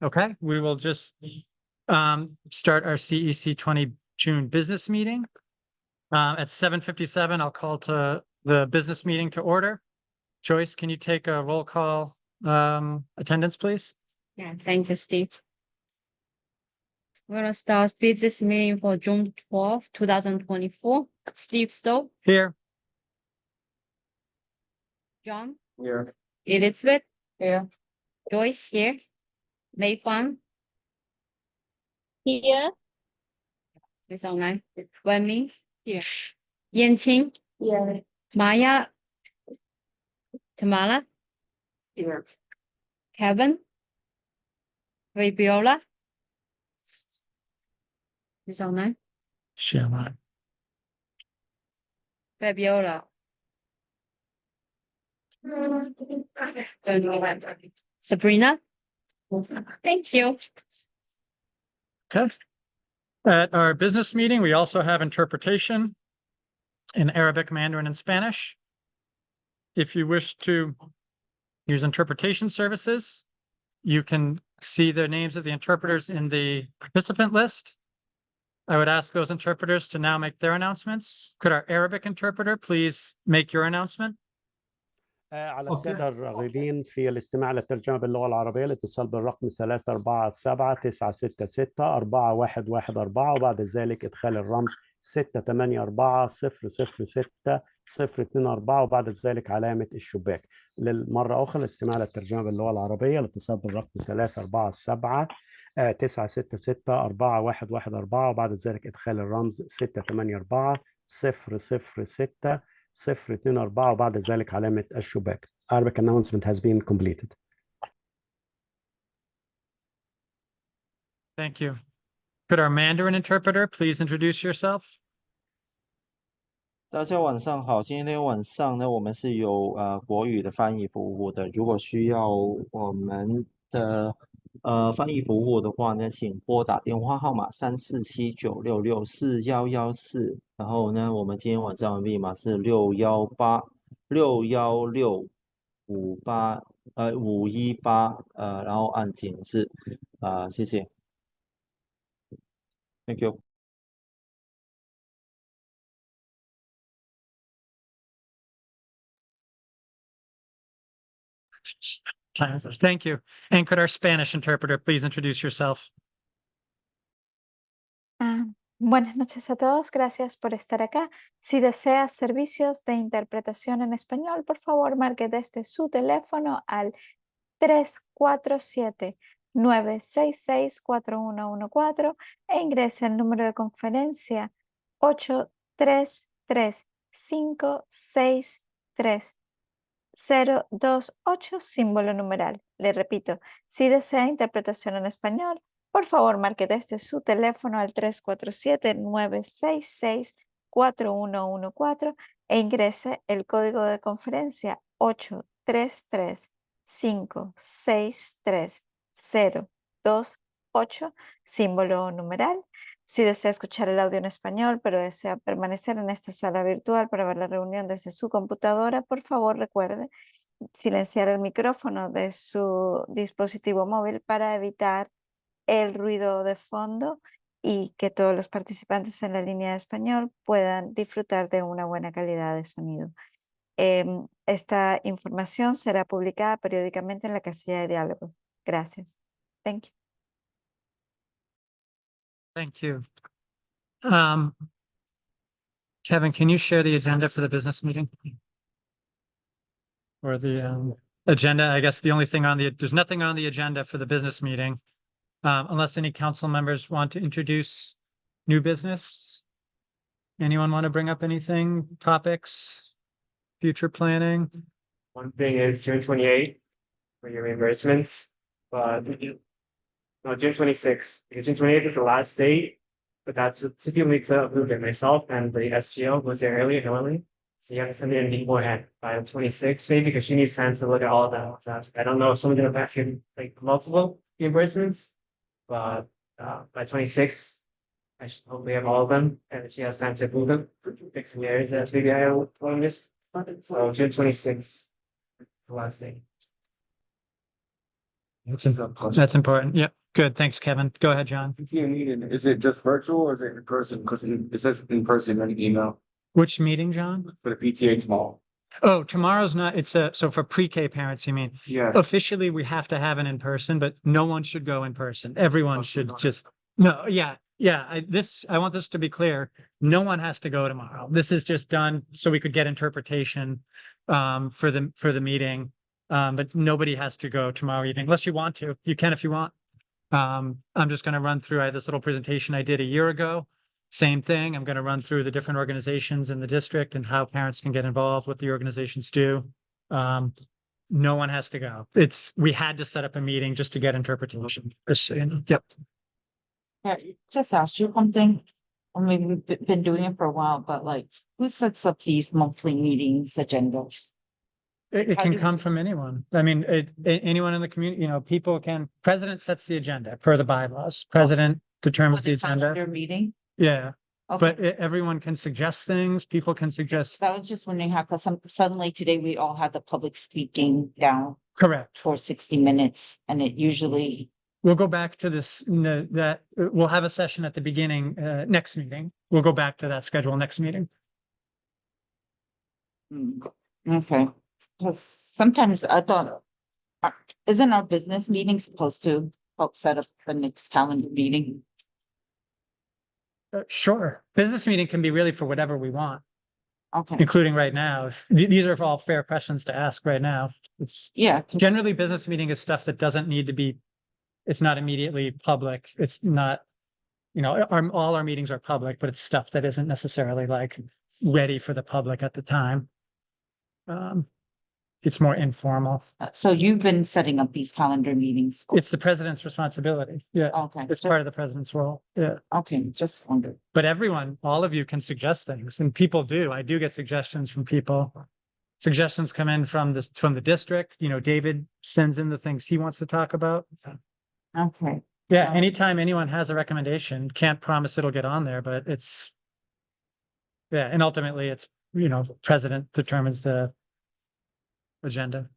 Okay, we will just start our CEC 20 June business meeting. At 7:57, I'll call to the business meeting to order. Joyce, can you take a roll call attendance, please? Yeah, thank you, Steve. We're gonna start business meeting for June 12th, 2024. Steve Stowe, Here. John, Here. Elizabeth, Here. Joyce here, Mei Fan, Here. this online, Wenmin here, Yanqing here, Maya, Tamara here, Kevin, Fabiola, this online, Share. Fabiola. Sabrina. Thank you. Okay. At our business meeting, we also have interpretation in Arabic, Mandarin, and Spanish. If you wish to use interpretation services, you can see the names of the interpreters in the participant list. I would ask those interpreters to now make their announcements. Could our Arabic interpreter please make your announcement? على السادة الراغبين في الاستماع للترجمة باللغة العربية الاتصال بالرقم 347-967-4114 وبعد ذلك إدخال الرمز 684-006-024 وبعد ذلك علامة الشباك. للمرة أخرى الاستماع للترجمة باللغة العربية الاتصال بالرقم 347-966-4114 وبعد ذلك إدخال الرمز 684-006-024 وبعد ذلك علامة الشباك. Arabic announcement has been completed. Thank you. Could our Mandarin interpreter please introduce yourself? 大家晚上好，今天晚上呢，我们是有国语的翻译服务的。如果需要我们的翻译服务的话呢，请拨打电话号码34796641114。然后呢，我们今天晚上的密码是618，然后按井字谢谢。Thank you. Thank you. And could our Spanish interpreter please introduce yourself? Buenas noches a todos, gracias por estar acá. Si desea servicios de interpretación en español, por favor marque desde su teléfono al 347-966-4114 e ingrese el número de conferencia 833-563-028, símbolo numeral. Le repito, si desea interpretación en español, por favor marque desde su teléfono al 347-966-4114 e ingrese el código de conferencia 833-563-028, símbolo numeral. Si desea escuchar el audio en español, pero desea permanecer en esta sala virtual para ver la reunión desde su computadora, por favor recuerde silenciar el micrófono de su dispositivo móvil para evitar el ruido de fondo y que todos los participantes en la línea de español puedan disfrutar de una buena calidad de sonido. Esta información será publicada periódicamente en la casilla de diálogos. Gracias. Thank you. Thank you. Kevin, can you share the agenda for the business meeting? Or the agenda, I guess the only thing there's nothing on the agenda for the business meeting. Unless any council members want to introduce new business. Anyone want to bring up anything, topics, future planning? One thing is June 28th for your reimbursements, but no, June 26th. Because June 28th is the last date, but that's two people need to approve it. Myself and the SGO was there early, so you have to send it in beforehand by the 26th, maybe, because she needs time to look at all of that. So I don't know if someone's gonna pass you like multiple reimbursements, but by 26th, I should hopefully have all of them, and she has time to approve them. Fix some areas that maybe I missed. So June 26th, the last day. That's important. Yep. Good. Thanks, Kevin. Go ahead, John. PTA meeting, is it just virtual or is it in person? Because it says in person in the email Which meeting, John? for the PTA tomorrow. Oh, tomorrow's not, so for pre-K parents, you mean? Yeah. Officially, we have to have it in person, but no one should go in person. Everyone should just, no, yeah, I want this to be clear. No one has to go tomorrow. This is just done so we could get interpretation for the meeting. But nobody has to go tomorrow evening unless you want to. You can if you want. I'm just going to run through, I had this little presentation I did a year ago. Same thing. I'm going to run through the different organizations in the district and how parents can get involved, what the organizations do. No one has to go. We had to set up a meeting just to get interpretation. Just so you know. Yep. Yeah, just ask you something. I mean, we've been doing it for a while, but like, who sets up these monthly meetings agendas? It How can do- come from anyone. I mean, anyone in the community, people can, president sets the agenda per the bylaws. President determines Was the it agenda. calendar meeting? Yeah, Okay, but everyone can suggest things. People can suggest, so I was just wondering how, because suddenly today we all had the public speaking down correct. for 60 minutes and it usually, We'll go back to this, we'll have a session at the beginning, next meeting. We'll go back to that schedule next meeting. okay. Because sometimes I thought, isn't our business meeting supposed to help set up the next calendar meeting? Sure. Business meeting can be really for whatever we want, Okay, including right now. These are all fair questions to ask right now. It's yeah, generally business meeting is stuff that doesn't need to be, it's not immediately public. It's not, all our meetings are public, but it's stuff that isn't necessarily like ready for the public at the time. It's more informal. so you've been setting up these calendar meetings? It's the president's responsibility. Yeah, Okay, it's part of the president's role. Yeah. okay, just wondered. But everyone, all of you can suggest things and people do. I do get suggestions from people. Suggestions come in from the district, David sends in the things he wants to talk about. Okay. Yeah, Um, anytime anyone has a recommendation, can't promise it'll get on there, but it's. Yeah, and ultimately it's, president determines the agenda.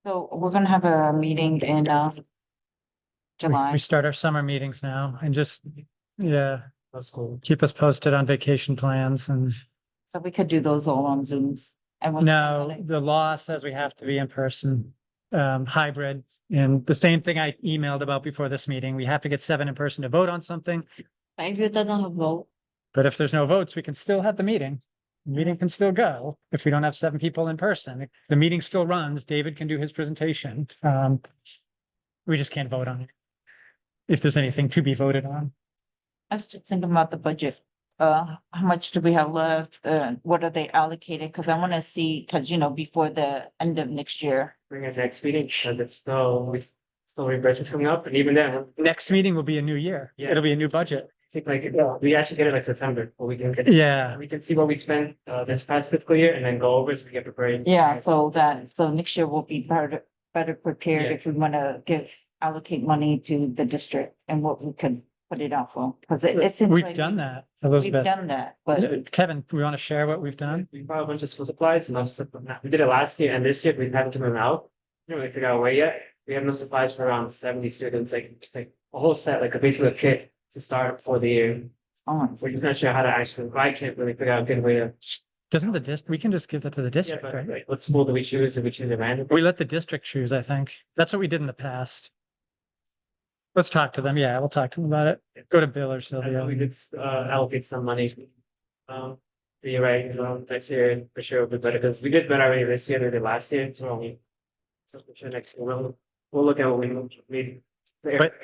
So we're gonna have a meeting in We July. start our summer meetings now and just, yeah, That's cool. keep us posted on vacation plans and. So we could do those all on Zooms. And we'll start on No, it. the law says we have to be in person, hybrid. And the same thing I emailed about before this meeting, we have to get 7 in person to vote on something. But if it doesn't have vote, But if there's no votes, we can still have the meeting. The Meeting can still go if we don't have 7 people in person. The meeting still runs. David can do his presentation. We just can't vote on it. If there's anything to be voted on. I was just thinking about the budget. How much do we have left? What are they allocated? Because I want to see, because before the end of next year. Bring it next meeting, and it's still reimbursements coming up, and even then, Next meeting will be a new year. Yeah. It'll be a new budget. I think like we actually get it like September, but we can Yeah. we can see what we spent this past fiscal year and then go over so we get prepared. Yeah, so next year we'll be better prepared Yeah. if we want to allocate money to the district and what we could put it out for. Because it's. We've done that, We've Elizabeth. done that, but Kevin, we want to share what we've done? We bought a bunch of school supplies and we did it last year and this year we haven't given them out. We haven't really figured out a way yet. We have no supplies for around 70 students, like a whole set, like basically a kit to start for the year. We're just not sure how to actually, I can't really figure out a good way to. Doesn't we can just give that to the Yeah, district, but right? like, what school do we choose? If we choose a random? We let the district choose, I think. That's what we did in the past. Let's talk to them. Yeah, we'll talk to them about it. Go to Bill or That's how Sylvia. we did allocate some money. You're right, next year for sure will be better because we did better already this year than we did last year, so we. So for sure next year we'll look at what we made. But-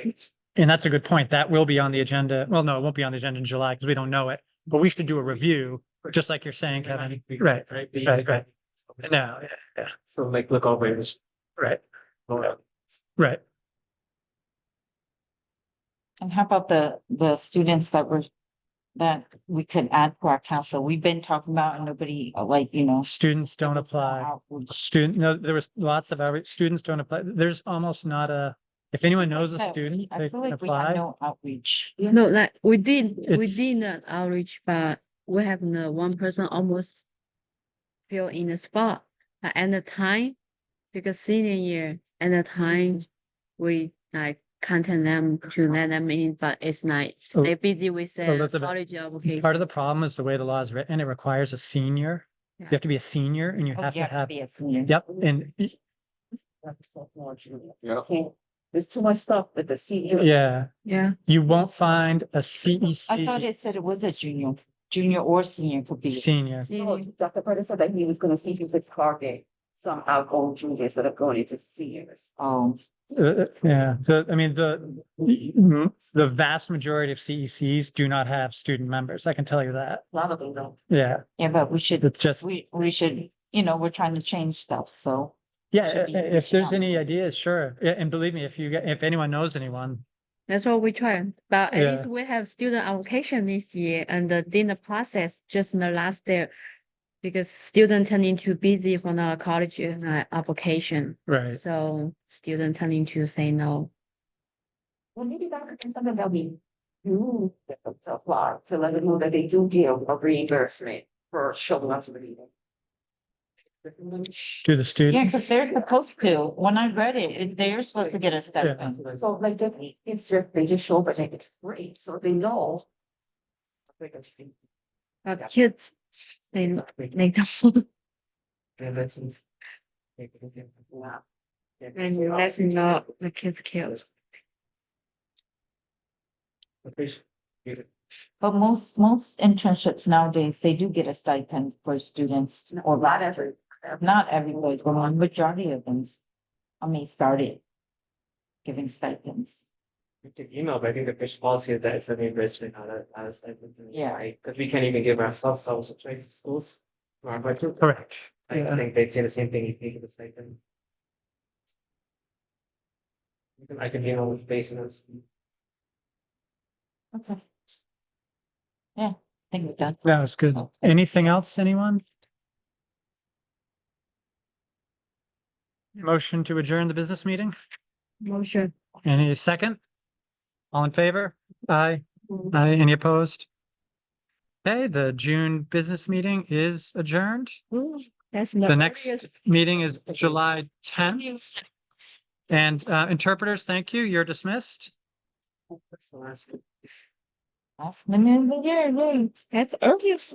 And that's a good point. That will be on the agenda. Well, no, it won't be on the agenda in July because we don't know it. But we should do a review, just like you're saying, Kevin. Right, right. No, yeah, So like look over it. right, right. and how about the students that we could add to our council? We've been talking about and nobody Students don't apply. No, there was lots of outreach. Students don't apply. There's almost not if anyone knows a student, I they feel can like we have apply. no outreach. no, like we did It's- an outreach, but we have one person almost fill in the spot. But at the time, because senior year, at the time, we like contact them to let them in, but it's like So, they're busy with their Elizabeth, college application. Part of the problem is the way the law is written, it requires a senior. You Yeah. have to be a senior and you Oh, have you to have, be a senior. yep, and Yeah. There's too much stuff with the senior. yeah, Yeah, you won't find a I thought CEC it said it was a junior or senior could be. senior. senior. Dr. Carter said that he was gonna see if he could target some outgoing juniors that are going into seniors. Yeah, I mean, the vast majority of CECs do not have student members. I can tell you that. A lot of them don't. Yeah, Yeah, but we should, it's just, we should, you know, we're trying to change stuff, so. yeah, should be if reaching there's out. any ideas, sure. Yeah, and believe me, if anyone knows anyone, That's what we try, but at Yeah. least we have student allocation this year and in the process just in the last year. Because students turning too busy from our college application, right? so student turning to say no. Well, maybe that could be something that we do to apply, to let them know that they do give a reimbursement for showing up to the meeting. To the Yeah, students. because they're supposed to. When I read it, they're supposed to get a stipend. So like, it's just, they just show up, and it's great, so they know. But kids, they don't, and that's not the kids kills. But most internships nowadays, they do get a stipend for students or Not every. not everybody, but a majority of them. Started giving stipends. To email, but I think the official policy is that it's a reimbursement, not a stipend. Yeah. Right, because we can't even give ourselves scholarships, right, to schools. From our budget. Correct. I think they'd say the same thing if you give a stipend. I can email with facing us. Okay. Yeah, I think we're done. That was good. Anything else, anyone? Motion to adjourn the business meeting? Motion. Any second? All in favor? Aye. Aye. Any opposed? Okay, the June business meeting is adjourned. That's The next meeting is July 10th. And interpreters, thank you. You're dismissed. That's the last one. Last minute of the year, yay. That's earliest.